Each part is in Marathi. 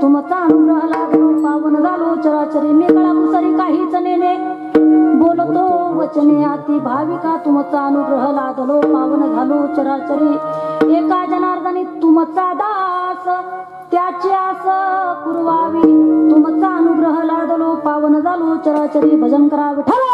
तुमचा अनुग्रह लाभलो पावन झालो चराचरी मी कळाकुसरी काहीच नेने बोलतो वचने अति भाविका तुमचा अनुग्रह लादलो पावन झालो चराचरी एका जनार्दनी तुमचा दास त्याची आस पुरवावी तुमचा अनुग्रह लादलो पावन झालो चराचरी भजन करा विठ्ठल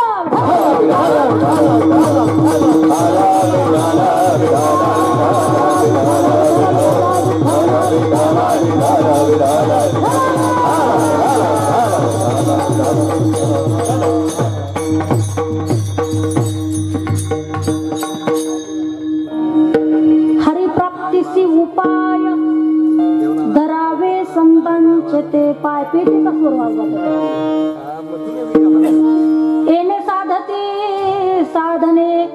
हरिप्राप्तीसी उपाय धरावे संतांचे ते पाय पेटीचा स्वर वाजवा येणे साधते साधने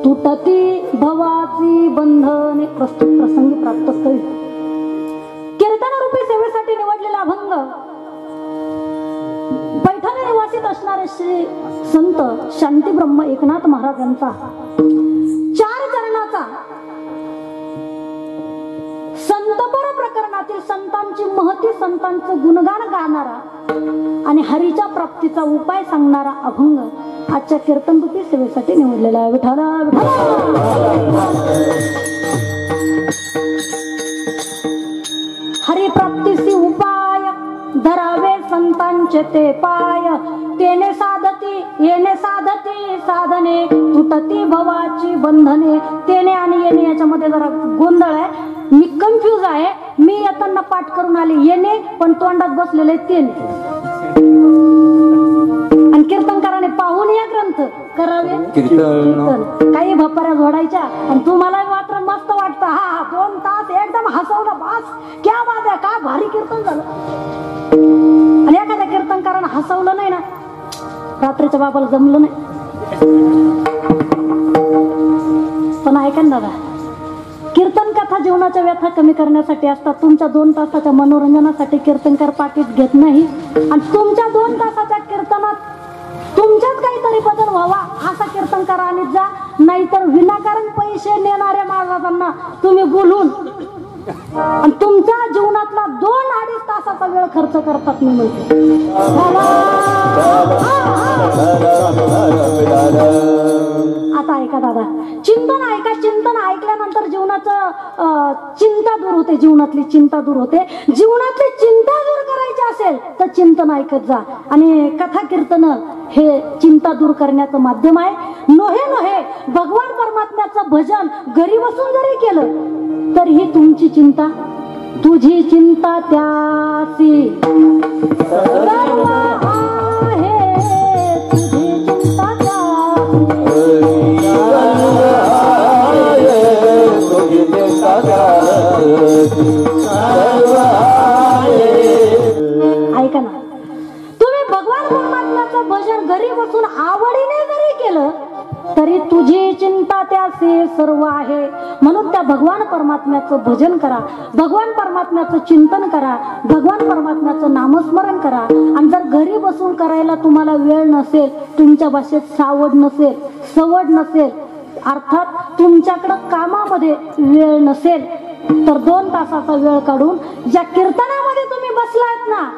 तुटती भवाची बंधने प्रस्तुत प्रसंगी प्राप्त होईल कीर्तनरूपी सेवेसाठी निवडलेला अभंग पैठण निवासित असणारे श्री संत शांती ब्रह्म एकनाथ महाराज यांचा 4 चरणाचा संतपर प्रकरणातील संतांची महती संतांचं गुणगान गाणारा आणि हरीच्या प्राप्तीचा उपाय सांगणारा अभंग आजच्या कीर्तनरूपी सेवेसाठी निवडलेला आहे विठ्ठला हरिप्राप्तीसी उपाय धरावे संतांचे ते पाय तेने साधती येणे साधती साधने तुटती भवाची बंधने तेने आणि येणे याच्यामध्ये जरा गोंधळ आहे मी कन्फ्यूज आहे मी येताना पाठ करून आले येणे पण तोंडात बसलेले तेने आणि कीर्तनकाराने पाहून या ग्रंथ करावे कीर्तन काही भपाऱ्या जोडायच्या आणि तुम्हाला मात्र मस्त वाटतं हा 2 तास एकदम हसवलं बास क्या बात आहे का भारी कीर्तन झालं आणि एखाद्या कीर्तनकारानं हसवलं नाही ना रात्रीच्या बाबाला जमलं नाही पण ऐका ना दादा कीर्तन कथा जीवनाच्या व्यथा कमी करण्यासाठी असतात तुमच्या 2 तासाच्या मनोरंजनासाठी कीर्तनकार पाकिट घेत नाही आणि तुमच्या 2 तासाच्या कीर्तनात तुमच्यात काहीतरी बदल व्हावा असा कीर्तनकार आणि जा नाहीतर विनाकारण पैसे नेणाऱ्या महाराजांना तुम्ही बोलून आणि तुमच्या जीवनातला 2-2.5 तासाचा वेळ खर्च करतात मी म्हणते आता ऐका दादा चिंतन ऐका चिंतन ऐकल्यानंतर जीवनाचं चिंता दूर होते जीवनातली चिंता दूर होते जीवनातली चिंता दूर करायची असेल तर चिंतन ऐकत जा आणि कथा कीर्तन हे चिंता दूर करण्याचं माध्यम आहे नोहे भगवान परमात्म्याचं भजन घरी बसून जरी केलं तर ही तुमची चिंता तुझी चिंता त्यासी सर्व आहे तुझी चिंता ऐका ना तुम्ही भगवान परमात्म्याचं भजन घरी बसून आवडीने जरी केलं तरी तुझी चिंता त्याचे सर्व आहे म्हणून त्या भगवान परमात्म्याचं भजन करा भगवान परमात्म्याचं चिंतन करा भगवान परमात्म्याचं नामस्मरण करा आणि जर घरी बसून करायला तुम्हाला वेळ नसेल तुमच्या भाषेत सावड नसेल सवड नसेल अर्थात तुमच्याकडे कामामध्ये वेळ नसेल तर 2 तासाचा वेळ काढून ज्या कीर्तनामध्ये तुम्ही बसलात ना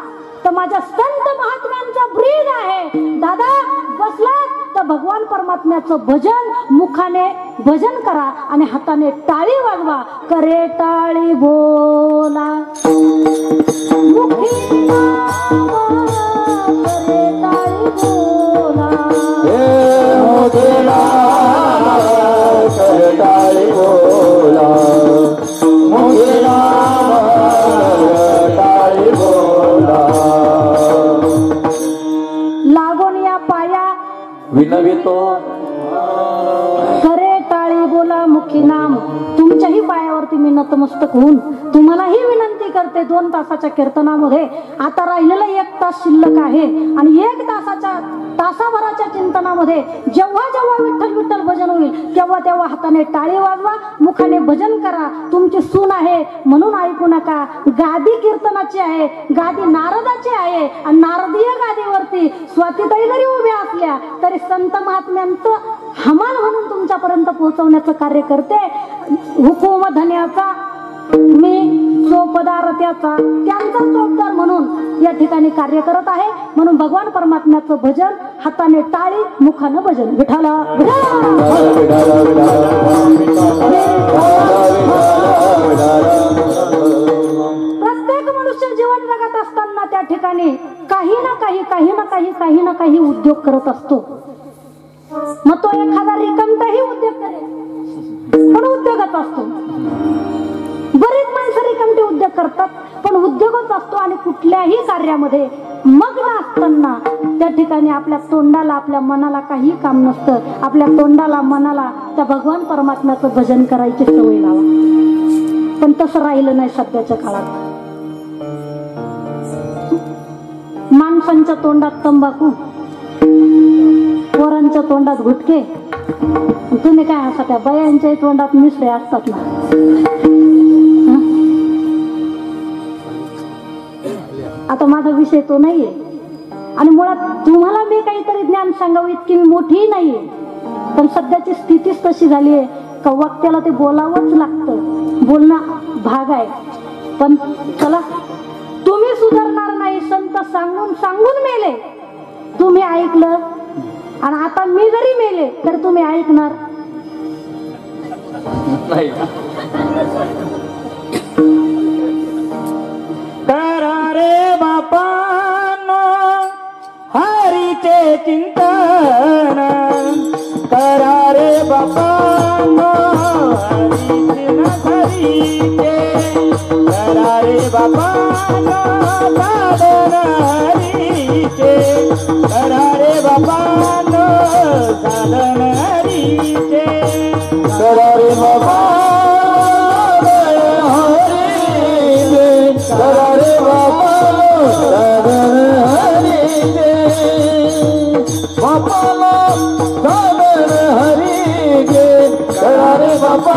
तर माझ्या संत महात्म्यांचा ब्रीद आहे दादा बसलात तर भगवान परमात्म्याचं भजन मुखाने भजन करा आणि हाताने टाळी वाजवा करे टाळी बोला मुखी करे टाळी बोला करे टाळी बोला टाळी बोला लागून या पाया विनवितो करे टाळी बोला मुखी नाम तुमच्याही पायावरती मी नतमस्तक होऊन तुम्हालाही विनंती करते 2 तासाच्या कीर्तनामध्ये आता राहिलेला 1 तास शिल्लक आहे आणि 1 तासाभराच्या चिंतनामध्ये जेव्हा जेव्हा विठ्ठल विठ्ठल भजन होईल तेव्हा तेव्हा हाताने टाळी वाजवा मुखाने भजन करा तुमची सून आहे म्हणून ऐकू नका गादी कीर्तनाची आहे गादी नारदाची आहे आणि नारदीय गादीवरती स्वातीताई जरी उभ्या असल्या तरी संत महात्म्यांचं हमाल म्हणून तुमच्यापर्यंत पोहोचवण्याचं कार्य करते हुकूम धन्याचा मी जो पदार त्याचा त्यांचा चोपदार म्हणून या ठिकाणी कार्य करत आहे. म्हणून भगवान परमात्म्याचं भजन हाताने टाळी मुखानं भजन. विठाला प्रत्येक मनुष्य जीवन जगत असताना त्या ठिकाणी काही ना काही उद्योग करत असतो. मग तो एखादा रिकामटाही उद्योग करेल पण उद्योगच असतो. बरीच माणसं रिकामटे उद्योग करतात पण उद्योगच असतो. आणि कुठल्याही कार्यामध्ये मग्न असताना त्या ठिकाणी आपल्या तोंडाला आपल्या मनाला काही काम नसतं. आपल्या तोंडाला मनाला त्या भगवान परमात्म्याचं भजन करायची सवय लावा. पण तसं राहिलं नाही सध्याच्या काळात. माणसांच्या तोंडात तंबाखू, पोरांच्या तोंडात गुटखे, तुम्ही काय असा त्या बायांच्या तोंडात मिसळे असतात ना. आता माझा विषय तो नाहीये. आणि मुळात तुम्हाला मी काहीतरी ज्ञान सांगावं इतकी मी मोठीही नाहीये. पण सध्याची स्थितीच तशी झाली आहे का वक्त्याला ते बोलावंच लागतं. बोलणं भाग आहे. पण चला, तुम्ही सुधारणार नाही. संत सांगून सांगून मेले, तुम्ही ऐकलं. आणि आता मी जरी मेले तर तुम्ही ऐकणार नाही. करा रे बापानो हरीचे चिंतन, करा रे बापानो हरीचे, करा रे बापानो साधन हरीचे, करा रे बापानो साधन हरीचे, करा रे बाबा करा रे बाबा साधन हरीचे, बापाला साधन हरीचे, करा रे बाबा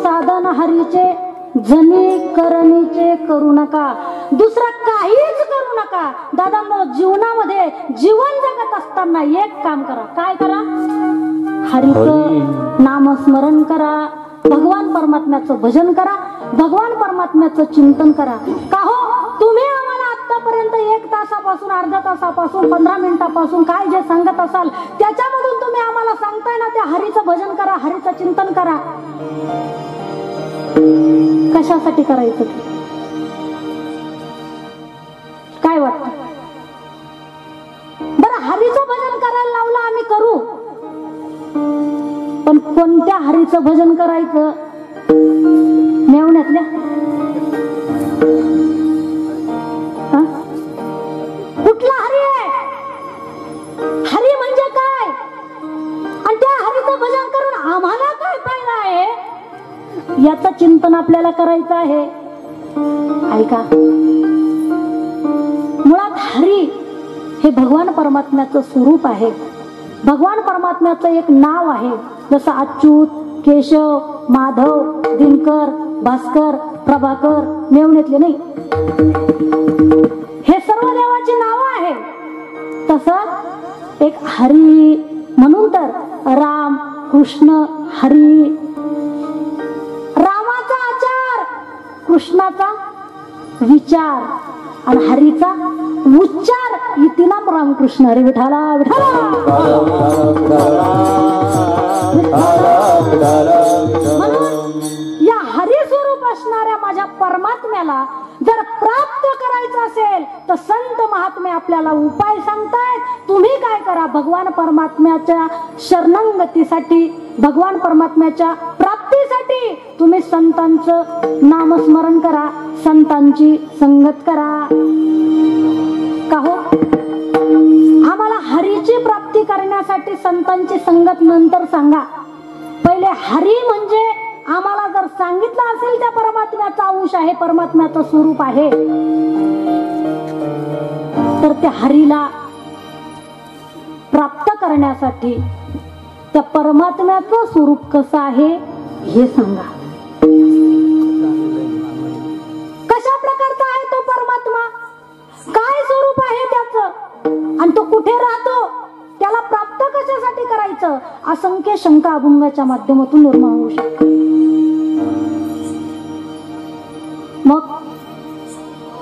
साधन हरीचे, करू नका. दुसरा काहीच करू नका. दादांनो, जीवनामध्ये जीवन जगत असताना एक काम करा. काय करा? हरीचं नामस्मरण करा. भगवान परमात्म्याचं भजन करा. भगवान परमात्म्याचं चिंतन करा. का हो, तुम्ही आम्हाला आतापर्यंत 1 तासापासून, अर्ध्या तासापासून, 15 मिनिटापासून काय जे सांगत असाल त्याच्यामधून तुम्ही आम्हाला सांगताय ना, त्या हरीचं भजन करा, हरीचं चिंतन करा. कशासाठी करायचं ते? काय वाटतं? बरं, हरीचं भजन करायला लावलं आम्ही, करू. पण कोणत्या हरीचं भजन करायचं? मेवण्यातल्या? कुठला हरी आहे? हरी म्हणजे काय? आणि त्या हरीचं भजन करून आम्हाला काय फायदा आहे, याचं चिंतन आपल्याला करायचं आहे. ऐका, मुळात हरी हे भगवान परमात्म्याचं स्वरूप आहे. भगवान परमात्म्याचं एक नाव आहे. जसं अच्युत, केशव, माधव, दिनकर, भास्कर, प्रभाकर, मेवण्यातले नाही, हे सर्व देवाची नावं आहे. तसं एक हरी म्हणून तर राम, कृष्ण, हरी. रामाचा आचार, कृष्णाचा विचार आणि हरीचा उच्चार. इति नाम रामकृष्ण हरी. विठाला विठाला. या हरी स्वरूप असणाऱ्या माझ्या परमात्म्याला जर प्राप्त करायचं असेल तर संत महात्मे आपल्याला उपाय सांगतायत. तुम्ही काय करा? भगवान परमात्म्याच्या शरणागतीसाठी, भगवान परमात्म्याच्या प्राप्तीसाठी तुम्ही संतांचं नामस्मरण करा, संतांची संगत करा. का हो, आम्हाला हरीची प्राप्ती करण्यासाठी संतांची संगत नंतर सांगा. पहिले हरी म्हणजे आम्हाला जर सांगितलं असेल त्या परमात्म्याचा अंश आहे, परमात्म्याचं स्वरूप आहे, तर त्या हरीला प्राप्त करण्यासाठी त्या परमात्म्याचं स्वरूप कसं आहे हे सांगा. कशा प्रकारचा आहे तो परमात्मा, काय स्वरूप आहे त्याचं, आणि तो कुठे राहतो, त्याला प्राप्त कशासाठी करायचं, असंख्य शंका अभंगाच्या माध्यमातून निर्माण होऊ शकते. मग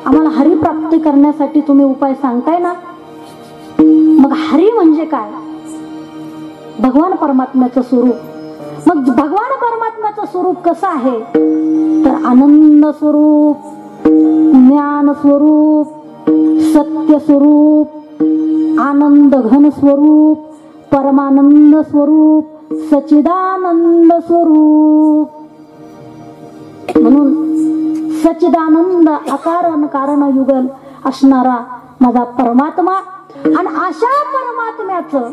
आम्हाला हरी प्राप्ती करण्यासाठी तुम्ही उपाय सांगताय ना, मग हरी म्हणजे काय, भगवान परमात्म्याचं स्वरूप. मग भगवान परमात्म्याचं स्वरूप कसं आहे, तर आनंद स्वरूप, ज्ञान स्वरूप, सत्य स्वरूप, आनंद घन स्वरूप, परमानंद स्वरूप, सच्चिदानंद स्वरूप. म्हणून सच्चिदानंद अकारण कारण युगल असणारा माझा परमात्मा, आणि अशा परमात्म्याचं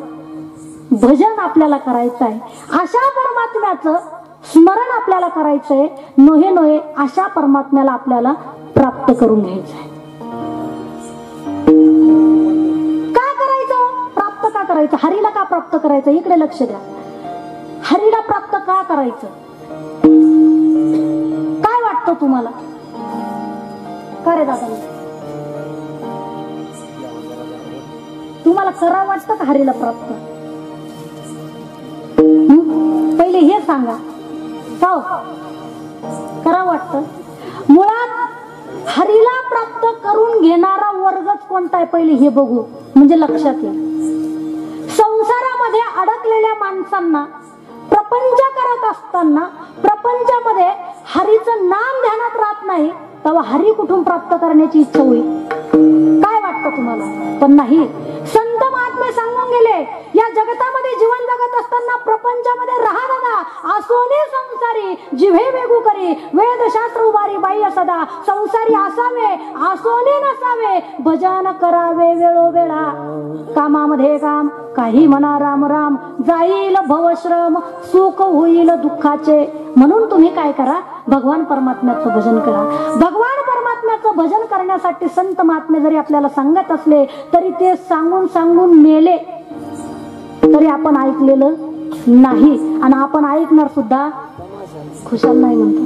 भजन आपल्याला करायचं आहे, अशा परमात्म्याचं स्मरण आपल्याला करायचंय. नोहे नोहे अशा परमात्म्याला आपल्याला प्राप्त करून घ्यायचंय. का करायचं, प्राप्त का करायचं, हरीला का प्राप्त करायचं, इकडे लक्ष द्या. हरीला प्राप्त का करायचं, काय वाटतं तुम्हाला, का रे दादा, तुम्हाला करा वाटतं का हरीला प्राप्त, पहिले हे सांगा. का करा वाटतं, मुळात हरीला प्राप्त करून घेणारा वर्गच कोणता आहे पहिले हे बघू, म्हणजे लक्षात येईल. संसारामध्ये अडकलेल्या माणसांना प्रपंच करत असताना प्रपंचामध्ये हरीचं नाम ध्यानात राहत नाही, तेव्हा हरी कुठून प्राप्त करण्याची इच्छा होईल, काय वाटतं तुम्हाला. पण नाही, संत महात्मे सांगून गेले, या जगतामध्ये जीवन जगत असताना प्रपंचामध्ये राहा दादा, आसोने संसारी जिव्हे वेगू करी, वेद शास्त्र उभारी बाह्य सदा, संसारी असावे आसोने नसावे, भजन करावे वेळोवेळा, कामामध्ये काम काही म्हणा राम राम, जाईल भवश्रम सुख होईल दुःखाचे. म्हणून तुम्ही काय करा, भगवान परमात्म्याचं भजन करा. भगवान परमात्म्याचं भजन करण्यासाठी संत महात्मे जरी आपल्याला सांगत असले तरी ते सांगून सांगून मेले तरी आपण ऐकलेलं नाही, आणि आपण ऐकणार सुद्धा खुशाल नाही म्हणतो.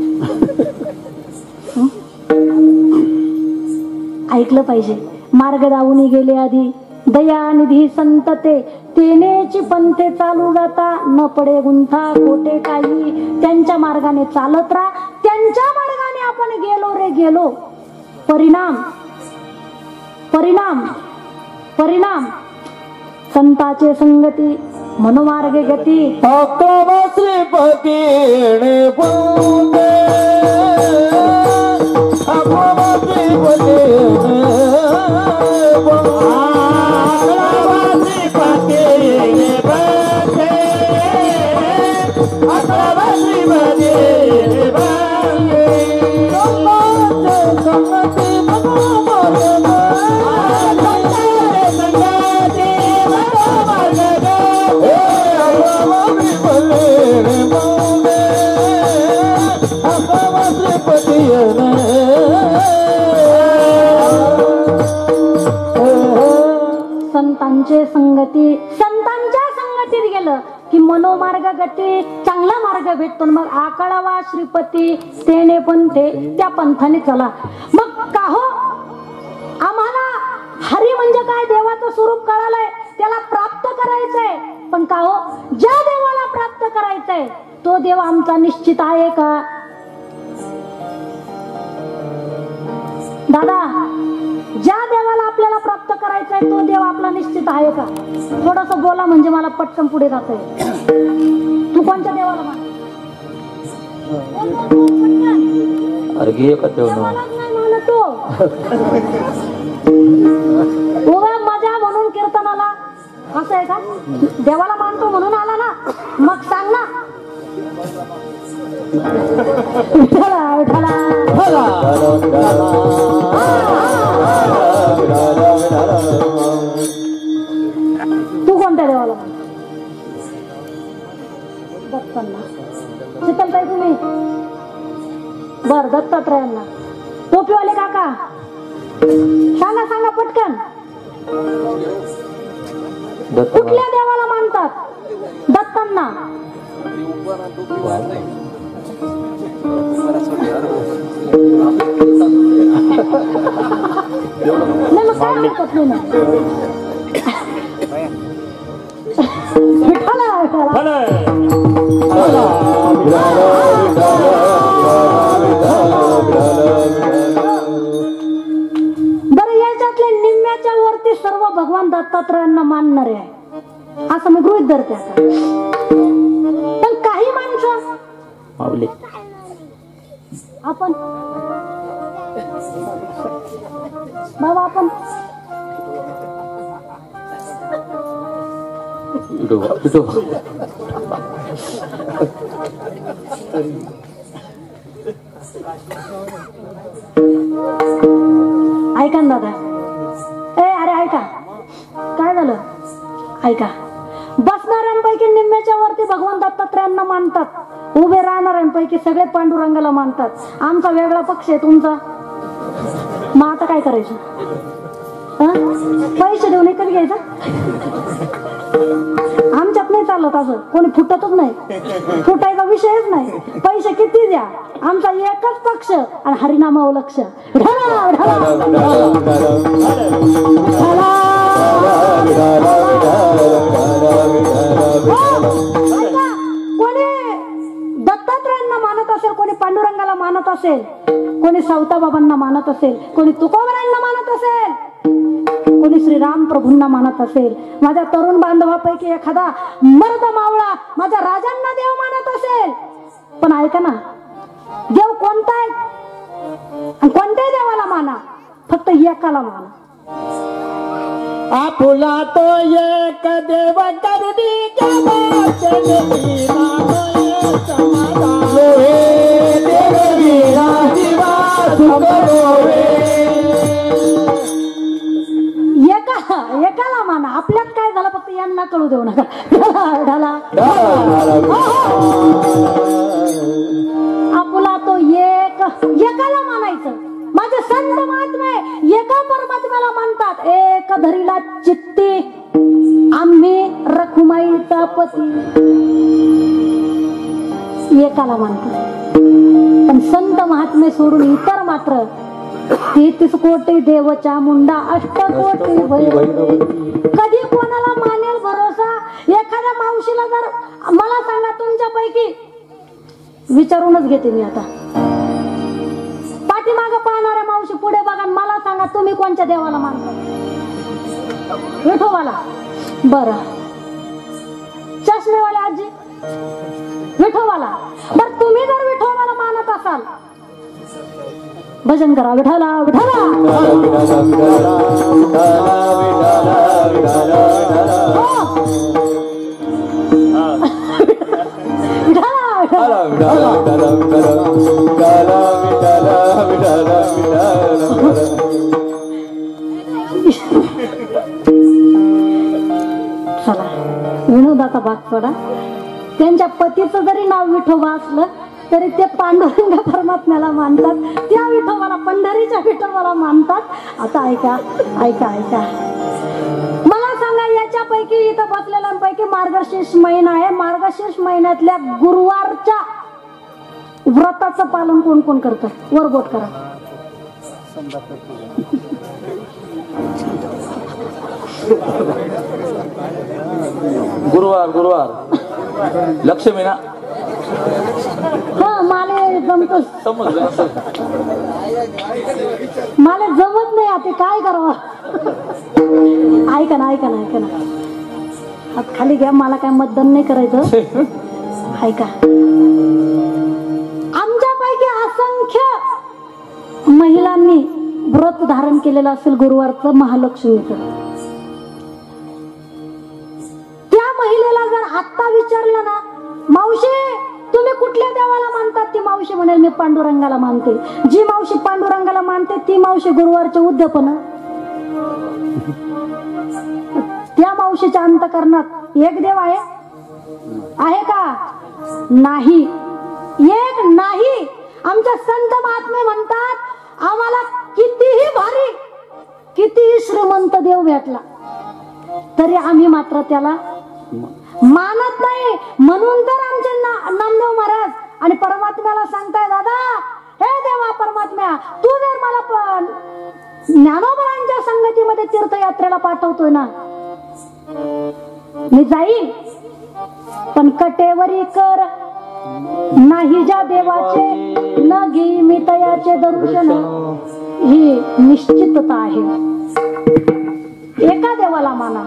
ऐकलं पाहिजे. मार्ग दावून गेले आधी दयानिधी संत तेनेची पंथे चालू जाता, न पडे गुंथा कोटे काही, त्यांच्या मार्गाने चालत राहा, त्यांच्या मार्गाने आपण गेलो रे गेलो. परिणाम परिणाम परिणाम संताचे संगती मनोमार्गे गती. अक्रमा श्रीपती पुंदे, अक्रमा श्रीपती संतांचे संगती, संतांच्या संगतीत गेलं की मनोमार्ग गती, चांगला मार्ग भेटतो. मग आकळावा श्रीपती तेने पंथे, त्या पंथाने चला. मग का हो, आम्हाला हरी म्हणजे काय, देवाचं स्वरूप कळालंय, त्याला प्राप्त करायचंय. पण का हो, ज्या देवाला प्राप्त करायचंय तो देव आमचा निश्चित आहे का दादा, ज्या देवाला आपल्याला प्राप्त करायचंय तो देव आपला निश्चित आहे का, थोडस बोला म्हणजे मला पटकन पुढे जाता येईल. तू कोणत्या देवाला मान, नाही मानतो उगा मजा म्हणून कीर्तनाला, असं आहे का, देवाला मानतो म्हणून आला ना, मग सांग ना. विठ्ठला विठ्ठला दत्तांना. शीतलताई तुम्ही बर दत्तात्रयांना. टोपीवाले काका सांगा सांगा पटकन. कुठल्या देवाला मानतात? दत्तांना. नाही मग काय हरकत नाही ना. विठाला विठाला. बरं याच्यातले निम्म्याच्या वरती सर्व भगवान दत्तात्रयांना मानणारे आहे असं मी गृहीत धरते. पण काही माणसं आपण बाबा आपण ऐका ना दादा. अरे ऐका काय झालं ऐका. बसणाऱ्यांपैकी निम्म्याच्या वरती भगवान दत्तात्रयांना मानतात. उभे राहणाऱ्यांपैकी सगळे पांडुरंगाला मानतात. आमचा वेगळा पक्ष आहे तुमचा. मग आता काय करायचं? पैसे देऊन एकच घ्यायचं? आमच्यात नाही चालत असं. कोणी फुटतच नाही. फुटायचा विषयच नाही. पैसे किती द्या आमचा एकच पक्ष आणि हरिनामावर लक्ष. कोणी दत्तात्रयांना मानत असेल, कोणी पांडुरंगाला मानत असेल, कोणी सावताबाबांना मानत असेल, कोणी तुकोबरांना मानत असेल, कोणी श्रीराम प्रभूंना मानत असेल, माझ्या तरुण बांधवापैकी एखादा मर्द मावळा माझ्या राजांना देव मानत असेल. पण ऐका ना, देव कोणता आहे आणि कोणत्याही देवाला माना, फक्त एकाला माना. आपुला तो एक देव करदी एकाला माना. आपल्यात काय झालं फक्त यांना कळू देऊ नका. आपुला तो एकाला मानायचं. माझे संत महात्मे एका परमात्म्याला मानतात. एक धरीला चित्ती आम्ही रखुमाईचा पती. एकाला मानतात. पण संत महात्मे सोडून इतर मात्र 33 कोटी देवच्या मुंडा 8 कोटी कधी कोणाला मानेल भरोसा? एखाद्या मावशीला जर मला सांगा तुमच्यापैकी विचारूनच घेते मी आता. पाठीमागं पाहणाऱ्या मावशी पुढे बघा. मला सांगा तुम्ही कोणत्या देवाला मानता? विठोबाला. बरं चष्मेवाले आजी विठोबाला. बरं तुम्ही जर विठोबाला मानत असाल भजन करा. विठाला विठाला चला विनोदाचा भाग सोडा. त्यांच्या पतीचं जरी नाव विठोबा असलं तरी ते पांडुरंग परमात्म्याला मानतात. त्या विठोबाला पंढरीच्या विठोबाला मानतात. आता ऐका ऐका ऐका. मला सांगा याच्यापैकी इथं बसलेल्यांपैकी मार्गशीर्ष महिना आहे. मार्गशीर्ष महिन्यातल्या गुरुवारच्या व्रताचं पालन कोण कोण करतं? वर बोट करा. गुरुवार गुरुवार लक्ष्मी ना. हा मला जमत. मला जमत नाही. आता काय करावं? ऐका ना ऐका ना ऐका ना. हात खाली घ्या. मला काय मतदान नाही करायचं. ऐका. आमच्यापैकी असंख्य महिलांनी व्रत धारण केलेलं असेल गुरुवारचं महालक्ष्मीचं. त्या महिलेला जर आत्ता विचारलं ना मावशी तुम्ही कुठल्या देवाला मानतात, ती मावशी म्हणेल मी पांडुरंगाला मानते. जी मावशी पांडुरंगाला मानते ती मावशी गुरुवारचे उद्यापन. त्या मावशीच्या अंतःकरणात एक देव आहे का? नाही, एक नाही. आमच्या संत महात्मे म्हणतात आम्हाला कितीही भारी, कितीही श्रीमंत देव भेटला तरी आम्ही मात्र त्याला मानत नाही. म्हणून तर आमचे नामदेव महाराज आणि परमात्म्याला सांगताय, दादा हे देवा परमात्म्या, तू जर मला ज्ञानोबांच्या संगतीमध्ये तीर्थयात्रेला पाठवतोय ना, मी जाईल, पण कटेवरी कर नाही ज्या देवाचे, न घेई मी तयाचे दर्शन. ही निश्चितता आहे. एका देवाला माना.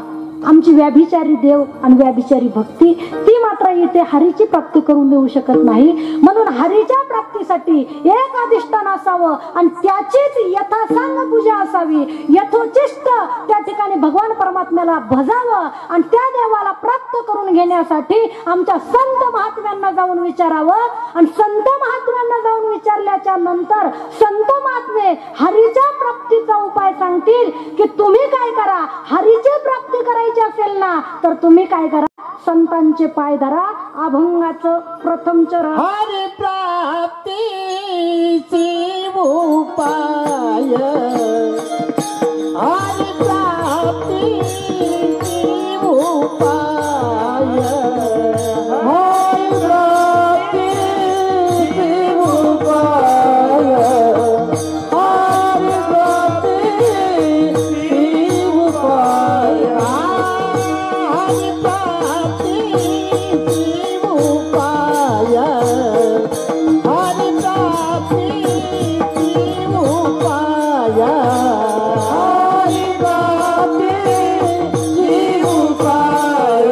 आमची व्याभिचारी देव आणि व्याभिचारी भक्ती ती मात्र इथे हरीची प्राप्ती करून देऊ शकत नाही. म्हणून हरीच्या प्राप्तीसाठी एक अधिष्ठान असावं आणि त्याचीच यथासांग पूजा असावी. यथोचिष्ट त्या ठिकाणी भगवान परमात्म्याला भजावं आणि त्या देवाला प्राप्त करून घेण्यासाठी आमच्या संत महात्म्यांना जाऊन विचारावं. आणि संत महात्म्यांना जाऊन विचारल्याच्या नंतर संत महात्मे हरीच्या प्राप्तीचा उपाय सांगतील की तुम्ही काय करा. हरीची प्राप्ती करायची असेल ना तर तुम्ही काय करा, संतांचे पाय धरा. अभंगाचं प्रथम चरण. हरी प्राप्तीची उपाय, हरी प्राप्तीची उपाय, हरी प्राप्तीची उपाय, हरी प्राप्तीची उपाय, हरी प्राप्तीची उपाय, हरी प्राप्तीची उपाय, हरी प्राप्तीची उपाय,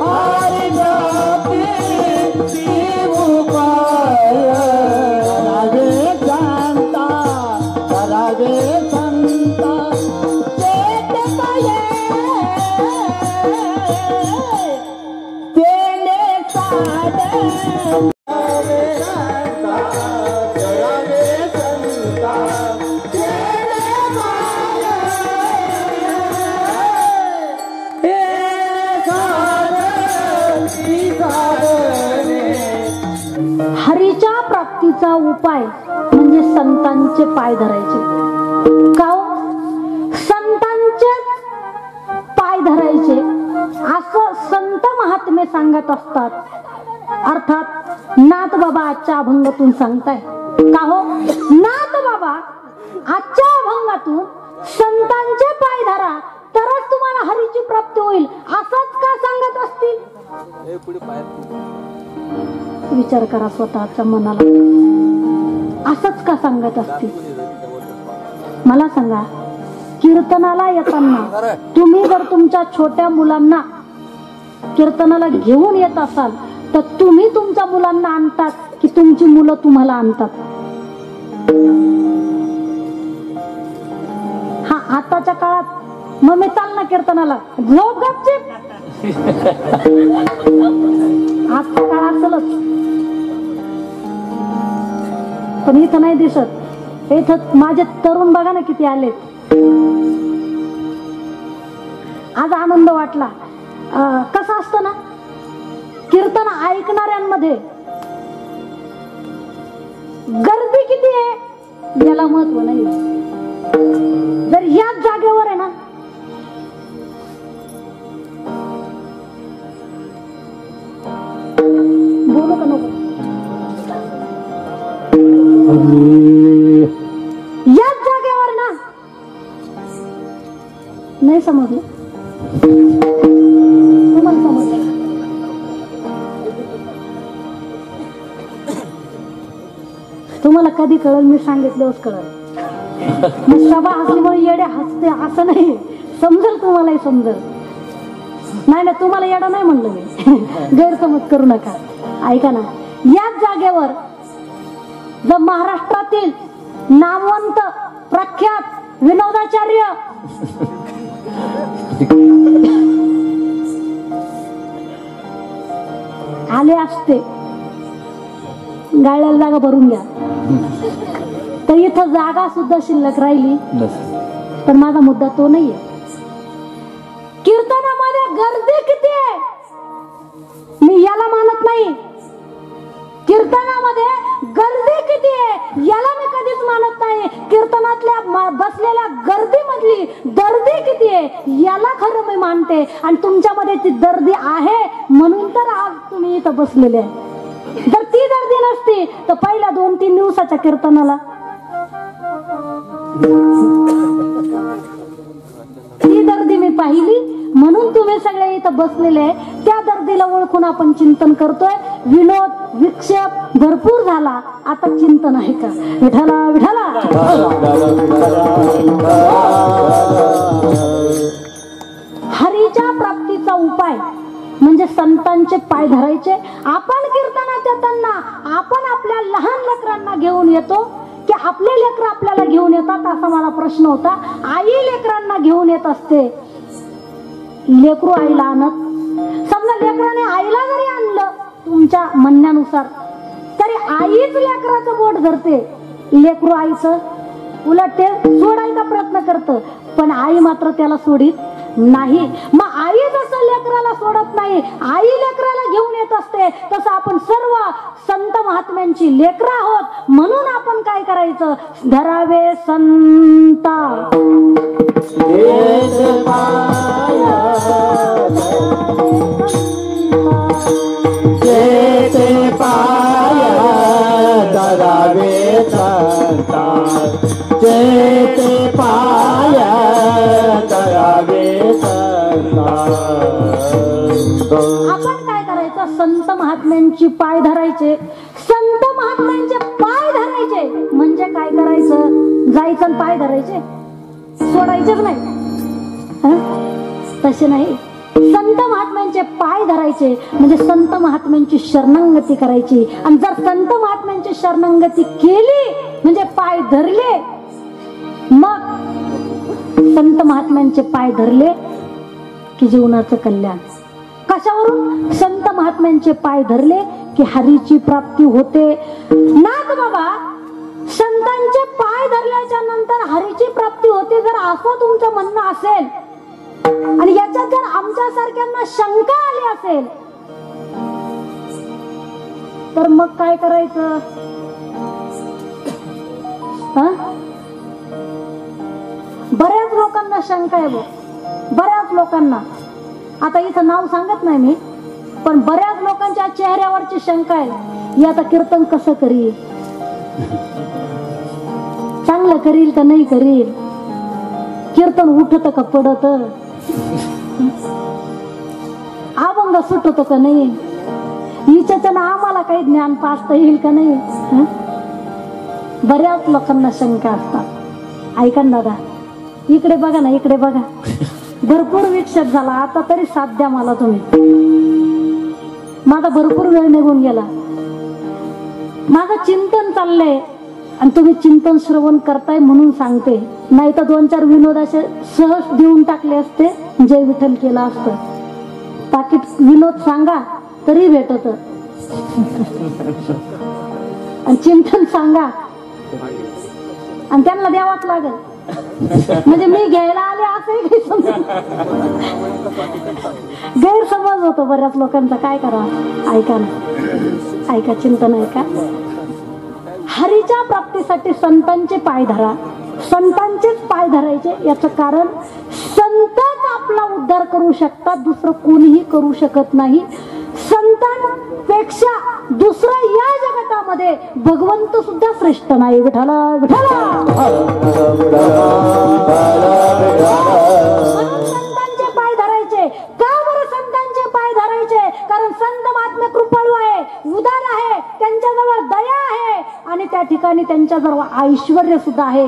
हरी प्राप्तीची उपाय. करावे संता, करावे संता, चेत पाये तेने साडे. करावे संता, करावे संता, तेने पाये तेने साडे, ती साडे. हरीच्या प्राप्तीचा उपाय म्हणजे संतांचे पाय धरायचे. का हो? संतांचे पाय धरायचे असं संत महात्मे सांगत असतात. अर्थात नाथ बाबा आजच्या अभंगातून सांगताय. का हो? नाथ बाबा आजच्या अभंगातून संतांचे पाय धरा तरच तुम्हाला हरीची प्राप्ती होईल असंच का सांगत असतील? विचार करा स्वतःच्या मनाला. असंच का सांगत असतील? मला सांगा, कीर्तनाला येताना तुम्ही जर तुमच्या छोट्या मुलांना कीर्तनाला घेऊन येत असाल तर तुम्ही तुमच्या मुलांना आणतात की तुमची मुलं तुम्हाला आणतात? हा, आताच्या काळात मम्मी चाल ना कीर्तनाला, झोप गपचीप. आजचा काळ असेलच, पण इथं नाही दिसत. इथं माझे तरुण बघा ना किती आलेत. आज आनंद वाटला. कसं असतं ना, कीर्तन ऐकणाऱ्यांमध्ये गर्दी किती आहे याला महत्व नाही. जर याच जागेवर आहे ना बोलू का नको, याच जागेवर ना नाही समजलं. तुम्हाला समजलं? तुम्हाला कधी कळल? मी सांगितल्यावरच कळल. मग सभा हसल्यामुळे येडे हसते असं नाही. समजेल तुम्हालाही समजेल. नाही ना, तुम्हाला येडा नाही म्हणलं मी. गैरसमज करू नका. ऐका ना, याच जागेवर जर महाराष्ट्रातील नामवंत प्रख्यात विनोदाचार्य आले असते, गाळ्याला जागा भरून घ्या, तर इथं जागा सुद्धा शिल्लक राहिली. पण माझा मुद्दा तो नाहीये. कीर्तनामध्ये गर्दी किती आहे मी याला मानत नाही. बसलेल्या गर्दीमधली दर्दी किती आहे याला खरं मी मानते, आणि तुमच्यामध्ये ती दर्दी आहे म्हणून तर आज तुम्ही इथं बसलेले आहे. जर ती दर्दी नसती तर पहिल्या 2-3 दिवसाच्या कीर्तनाला ती दर्दी मी पाहिली म्हणून तुम्ही सगळे इथं बसलेले आहे. त्या दर्दीला ओळखून आपण चिंतन करतोय. विनोद विक्षेप भरपूर झाला, आता चिंतन आहे का? विठाला विठाला. हरीच्या प्राप्तीचा उपाय म्हणजे संतांचे पाय धरायचे. आपण कीर्तनात येताना आपण आपल्या लहान लेकरांना घेऊन येतो की आपले लेकर आपल्याला घेऊन येतात, असा मला प्रश्न होता. आई लेकरांना घेऊन येत असते, लेकरू आईला आणत. समजा लेकराने आईला जरी आणलं तुमच्या म्हणण्यानुसार तरी आईच लेकराचं बोट धरते, लेकरू आईचं. उलट ते सोडायचा प्रयत्न करतं, पण आई मात्र त्याला सोडित नाही. मग आई जसं लेकराला सोडत नाही, आई लेकराला घेऊन येत असते, तसं आपण सर्व संत महात्म्यांची लेकर आहोत. म्हणून आपण काय करायचं? धरावे संता धरावे संता पाय धरावे संता. आपण काय करायचं? संत महात्म्यांची पाय धरायचे. संत महात्म्यांचे पाय धरायचे म्हणजे काय करायचं? जायचं आणि पाय धरायचे, सोडायचेच नाही. तसे नाही. संत महात्म्यांचे पाय धरायचे म्हणजे संत महात्म्यांची शरणागती करायची. आणि जर संत महात्म्यांची शरणागती केली म्हणजे पाय धरले, मग संत महात्म्यांचे पाय धरले की जीवनाचं कल्याण. कशावरून? संत महात्म्यांचे पाय धरले की हरीची प्राप्ती होते. नाथ बाबा, संतांचे पाय धरल्याच्या नंतर हरीची प्राप्ती होते जर असं तुमचं म्हणणं असेल, आणि याच्यात जर आमच्या सारख्यांना शंका आली असेल तर मग काय करायचं? बऱ्याच लोकांना शंका आहे, बऱ्याच लोकांना. आता इथं नाव सांगत नाही मी, पण बऱ्याच लोकांच्या चेहऱ्यावरची शंका आहे, ही आता कीर्तन कसं करील, चांगलं करील का नाही करील, कीर्तन उठत का पडत, अभंग सुटतो का नाही, हिच्यानं आम्हाला काही ज्ञान पाचता येईल का नाही. बऱ्याच लोकांना शंका असतात. ऐका ना दादा, इकडे बघा ना, इकडे बघा. भरपूर विक्षेप झाला, आता तरी साथ द्या मला तुम्ही. माझा भरपूर वेळ निघून गेला, माझं चिंतन चाललंय आणि तुम्ही चिंतन श्रवण करताय म्हणून सांगते. नाही तर 2-4 विनोद असे सहज देऊन टाकले असते, जय विठ्ठल केला असतं. पाकिट विनोद सांगा तरी भेटत, आणि चिंतन सांगा आणि त्यांना द्यावाच लागेल. म्हणजे मी घ्यायला आले असंही काही समज, गैरसमज होतो बऱ्याच लोकांचा. काय करा? ऐका ना, ऐका, चिंतन ऐका. हरीच्या प्राप्तीसाठी संतांचे पाय धरा. संतांचेच पाय धरायचे. याचं कारण संतच आपला उद्धार करू शकतात, दुसरं कोणीही करू शकत नाही. संतांपेक्षा दुसरं या जगतामध्ये भगवंत सुद्धा श्रेष्ठ नाही. विठाला विठाला. संतांचे पाय धरायचे. का बरं संतांचे पाय धरायचे? कारण संत महात्मे कृपाळू आहे, उदार आहे, त्यांच्याजवळ दया आहे आणि त्या ठिकाणी त्यांच्याजवळ ऐश्वर्य सुद्धा आहे.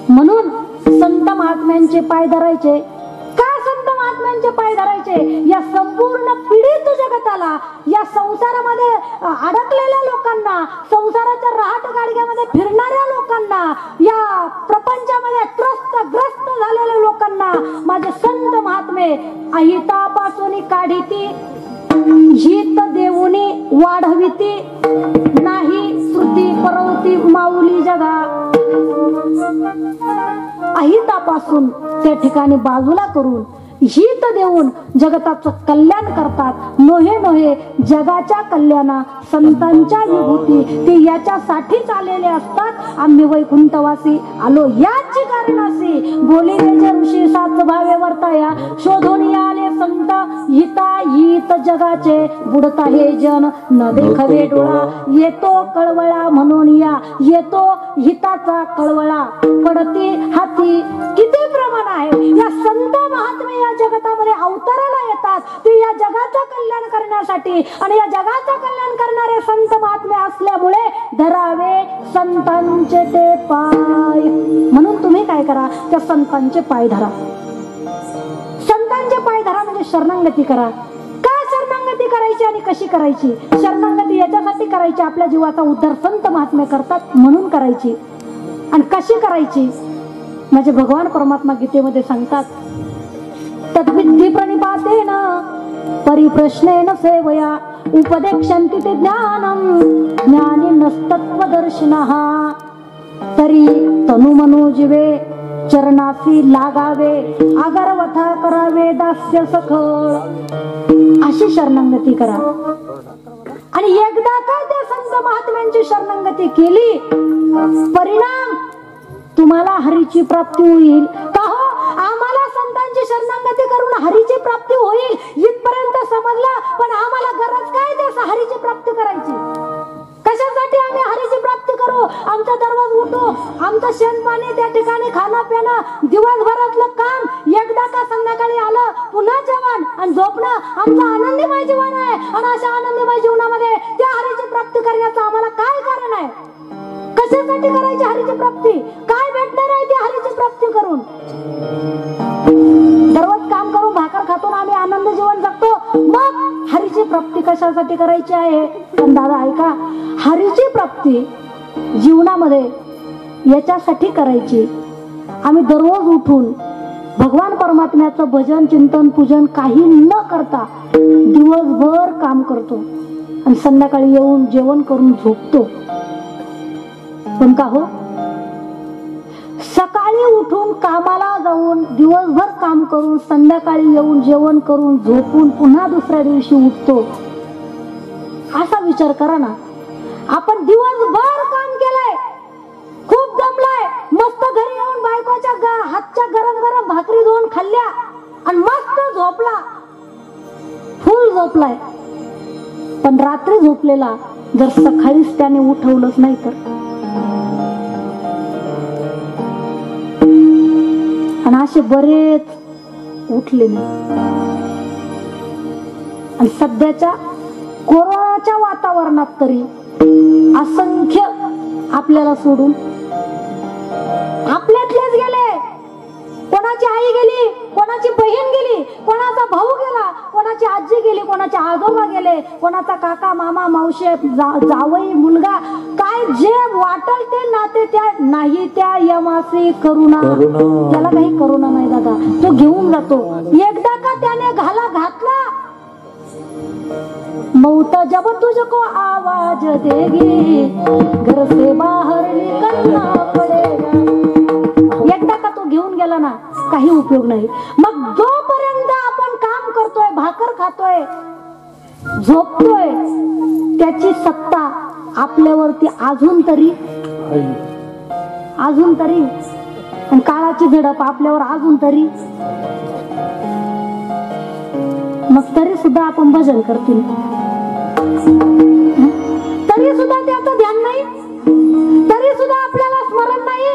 म्हणून संत महात्म्यांचे पाय धरायचे. का संत महात्म्यांचे पाय धरायचे? या संपूर्ण पीडित जगताला, या संसारामध्ये अडकलेल्या लोकांना, संसाराच्या राहट गाडग्यामध्ये फिरणाऱ्या लोकांना, या प्रपंचामध्ये त्रस्त झालेल्या लोकांना माझे संत महात्मे अहितापासून काढिती, हित देऊनी वाढविती, नाही श्रुती परवती माऊली जगा. अहितापासून त्या ठिकाणी बाजूला करून हित देऊन जगताचं कल्याण करतात. नोहे नोहे जगाच्या कल्याणा संतांच्या विभूती ते याच्यासाठीच आलेले असतात. आम्ही वैकुंठवासी आलो याची कारणासी बोली त्याचे ऋषी सात भावे वर्ताया शोधून आले संत हिता हित जगाचे बुडता हे जन न देखवे डोळा येतो कळवळा म्हणून या येतो हिताचा कळवळा पडती हाती किती प्रमाण आहे. या संत महात्मे या जगतामध्ये अवताराला येतात ते या जगाचं कल्याण करण्यासाठी आणि या जगाचं कल्याण करणारे संत महात्मे असल्यामुळे धरावे संतांचे ते पाय. म्हणून तुम्ही काय करा त्या संतांचे पाय धरा. संतांचे पाय धरा म्हणजे शरणागती करा. का शरणागती करायची आणि कशी करायची? शरणागती याच्यासाठी करायची आपल्या जीवाचा उद्धार संत महात्मे करतात म्हणून करायची. आणि कशी करायची म्हणजे भगवान परमात्मा गीतेमध्ये सांगतात तद्विद्धी प्रणिपातेन परिप्रश्नेन सेवया उपदेक्षन्ति ते ज्ञानम ज्ञानिनस्तत्वदर्शिनः. तरी तनुमनो जीवे चरणासी लागावे आगरवथा करावे दास्य सखळ. अशी शरणागती करा. आणि एकदा का त्या संत महात्म्यांची शरणागती केली परिणाम तुम्हाला हरीची प्राप्ती होईल. का हो आम्हाला संतांची शरणागती करून हरीची प्राप्ती होईल इथपर्यंत समजलं. पण आम्हाला गरज काय त्या हरीची प्राप्ती करायची? कशासाठी आम्ही हरीची प्राप्ती करू? आमचा दररोज उठू आमचं शेण पाणी त्या ठिकाणी खाणं पिणं दिवसभरातलं काम एकदा का संध्याकाळी आलं पुन्हा जेवण आणि झोपणं आमचं आनंदीमय जीवन आहे. आणि अशा आनंदीमय जीवनामध्ये त्या हरीची प्राप्ती करण्याचं आम्हाला काय कारण आहे? कशासाठी करायची हरीची प्राप्ती? काय भेटणार आहे ती हरीची प्राप्ती करून? दररोज काम करून भाकर खातो आम्ही आनंद जीवन जगतो. मग हरीची प्राप्ती कशासाठी करायची आहे? पण दादा ऐका हरीची प्राप्ती जीवनामध्ये याच्यासाठी करायची आम्ही दररोज उठून भगवान परमात्म्याचं भजन चिंतन पूजन काही न करता दिवसभर काम करतो आणि संध्याकाळी येऊन जेवण करून झोपतो. पण का हो सकाळी उठून कामाला जाऊन दिवसभर काम करून संध्याकाळी येऊन जेवण करून झोपून पुन्हा दुसऱ्या दिवशी उठतो. असा विचार करा ना. आपण दिवसभर काम केलंय खूप दमलाय मस्त घरी येऊन बायकोच्या हातच्या गरम गरम भाकरी धुवून खाल्ल्या आणि मस्त झोपला फुल झोपलाय. पण रात्री झोपलेला जर सकाळीच त्याने उठवलंच नाही तर आणि असे बरेच उठले नाही. आणि सध्याच्या कोरोनाच्या वातावरणात तरी असंख्य आपल्याला सोडून आपल्यातलेच गेले. कोणाची आई गेली कोणाची बहीण गेली कोणाचा भाऊ गेला कोणाची आजी गेली कोणाचे आजोबा गेले कोणाचा काका मामा मावशी जावई मुलगा काय जे वाटल ते नाते त्या नाही त्या यमासी करुणा. त्याला काही करुणा नाही दादा तो घेऊन जातो. एकदा का त्याने घाला घातला मौत जब तुझको आवाज देगी घर से बाहर निकलना पडेगा. एकदा का तो घेऊन गेला ना काही उपयोग नाही. मग जोपर्यंत आपण काम करतोय भाकर खातोय झोपतोय त्याची सत्ता आपल्यावरती अजून तरी काळाची झडप आपल्यावर अजून तरी. मग तरी सुद्धा आपण भजन करतील तरी सुद्धा त्याचं ध्यान नाही तरी सुद्धा आपल्याला स्मरण नाही.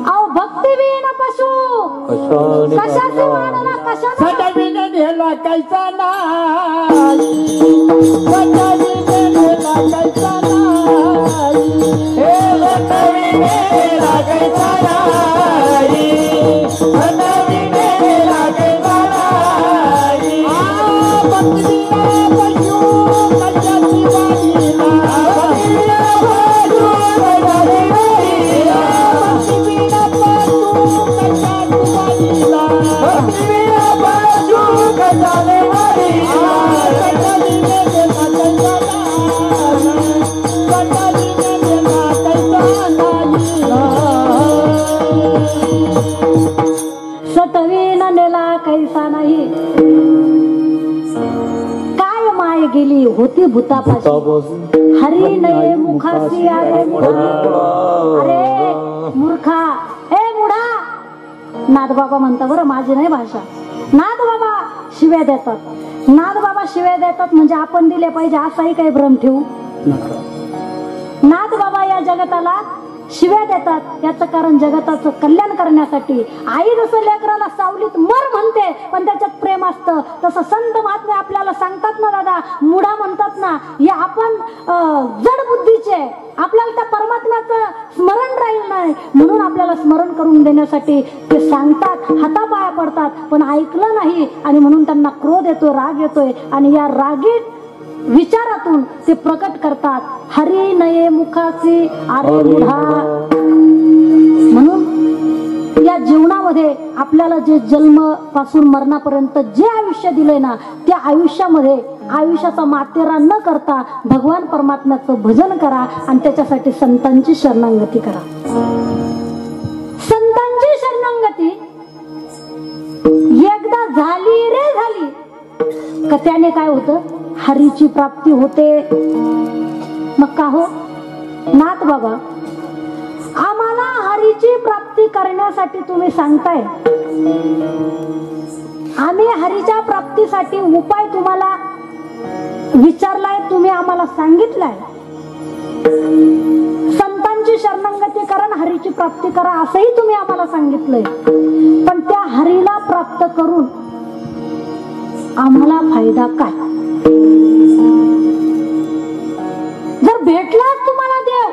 अहो भक्ती विहीन पशु कशाचे वाढला कशाचा नेला कैसा नाही कैसा नाही Bye. होती भूतापाशी हरी नये मुखासी अरे मुढा अरे मूर्खा ए मुढा. नाथ बाबा म्हणता बरं, माझी नाही भाषा. नाथ बाबा शिव्या देतात. नाथ बाबा शिव्या देतात म्हणजे आपण दिले पाहिजे असाही काही भ्रम ठेवू. नाथ बाबा या जगताला शिव्या देतात याचं कारण जगताचं कल्याण करण्यासाठी. आई जसं लेकराला सावलीत मर म्हणते पण त्याच्यात प्रेम असतं, तसं संत महात्मे आपल्याला सांगतात ना दादा, मुडा म्हणतात ना, हे आपण जड बुद्धीचे, आपल्याला त्या परमात्म्याचं स्मरण राहील नाही म्हणून आपल्याला स्मरण करून देण्यासाठी ते सांगतात, हातापाया पडतात, पण ऐकलं नाही आणि म्हणून त्यांना क्रोध येतोय, राग येतोय आणि या रागीत विचारातून ते प्रकट करतात हरी नये मुखासी अरे मुढा. म्हणून या जीवनामध्ये आपल्याला जे जन्म पासून मरणापर्यंत जे आयुष्य दिलंय ना, त्या आयुष्यामध्ये आयुष्याचा मातेरा न करता भगवान परमात्म्याचं भजन करा आणि त्याच्यासाठी संतांची शरणागती करा. संतांची शरणागती एकदा झाली रे झाली का त्याने काय होतं, हरीची प्राप्ती होते. मग का हो नाथ बाबा, आम्हाला हरीची प्राप्ती करण्यासाठी तुम्ही सांगताय, आम्ही हरीच्या प्राप्तीसाठी उपाय तुम्हाला विचारलाय, तुम्ही आम्हाला सांगितलाय. संतांची शरणागती करा, हरीची प्राप्ती करा असंही तुम्ही आम्हाला सांगितलंय. पण त्या हरीला प्राप्त करून आम्हाला फायदा काय? जर भेटलाच तुम्हाला देव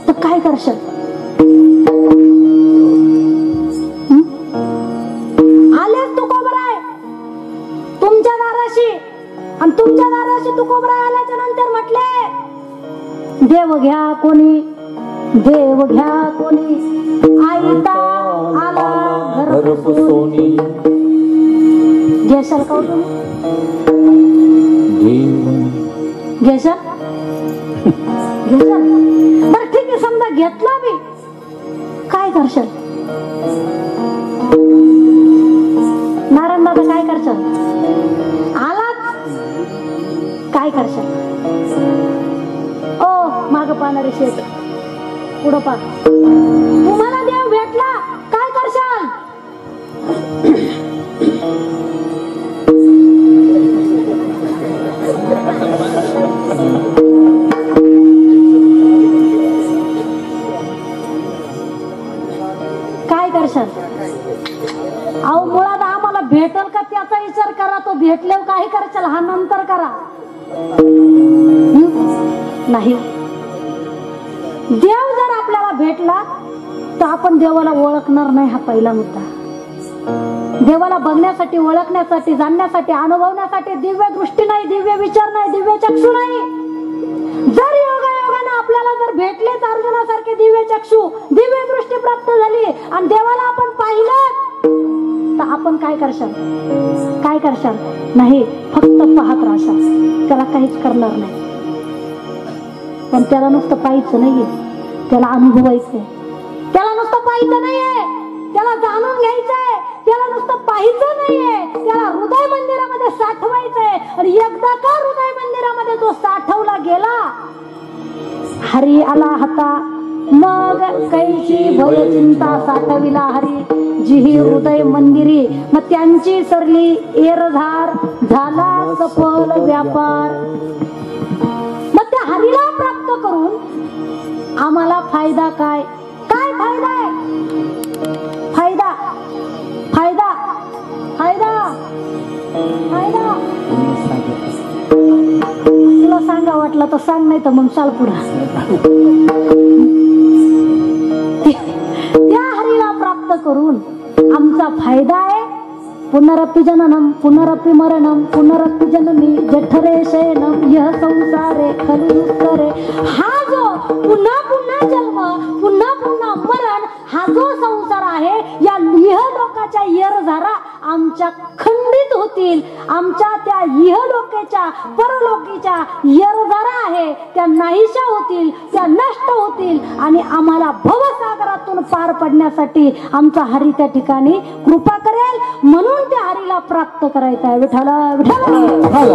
तर काय करशाल? आलेच तुकोबराय तुमच्या दाराशी आणि तुमच्या दाराशी तुकोबराय आल्याच्या नंतर म्हटले देव घ्या कोणी, देव घ्या कोणी, आईता आला घर सोनी. घेशाल का तुम्ही? घेशाल? घेशाल? बरं ठीक आहे, समजा घेतला बी काय करशाल? नारायण दादा काय करशाल? आलात काय करशाल? ओ माग पाहणारे शेत पुढं पा, तुम्हाला देव भेटला काय करशाल? काय करशाल? अहो मुळात आम्हाला भेटल का त्याचा विचार करा, तो भेटल्यावर काही करशाल हा नंतर करा. नाही, देव जर आपल्याला भेटला तर आपण देवाला ओळखणार नाही, हा पहिला मुद्दा. देवाला बघण्यासाठी, ओळखण्यासाठी, जाणण्यासाठी, अनुभवण्यासाठी दिव्य दृष्टी नाही, दिव्य विचार नाही, दिव्य चक्षु नाही. जर योगायोगाने आपल्याला जर भेटले अर्जुनासारखे दिव्य चक्षु, दिव्य दृष्टी प्राप्त झाली आणि देवाला आपण पाहिलं तर आपण काय करशाल? काय करशाल? नाही, फक्त पाहत राहशाल, त्याला काहीच करणार नाही. पण त्याला नुसतं पाहायचं नाहीये, त्याला अनुभवायचंय. त्याला नुसतं पाहायचं नाहीये, त्याला जाणून घ्यायचंय. त्याला नुसतं पाहायचं नाहीये, त्याला हृदय मंदिरामध्ये साठवायचंय. आणि एकदा का हृदय मंदिरामध्ये तो साठवला गेला, हरी आला हाता मग कैची भय चिंता साठविला हरी जिही हृदय मंदिरी. मग त्यांची सरली एरधार झाला सफल व्यापार. मग त्या हरीला प्राप्त करून आम्हाला फायदा काय? काय फायदा आहे? फायदा फायदा फायदा फायदा तुला सांगा वाटलं तर सांग, नाही तर मग चाल पुढे. त्या हरीला प्राप्त करून आमचा फायदा आहे. पुनरपि जननम पुनरपि मरणम पुनरपि जननी जठरे शयनम यह संसारे खलुस्तरे. हा जो पुन्हा पुन्हा जन्म, पुन्हा पुन्हा मरण, हा जो संसार आहे, या इह लोका इहलोकाच्या येरझारा आमच्या खंडित होतील. आमच्या त्या इहलोकेच्या परलोकीच्या येरझारा आहे त्या नाहीशा होतील, त्या नष्ट होतील आणि आम्हाला भवसागरातून पार पडण्यासाठी आमचा हरी त्या ठिकाणी कृपा करेल. म्हणून त्या हरीला प्राप्त करायचं आहे. विठ्ठल विठ्ठल.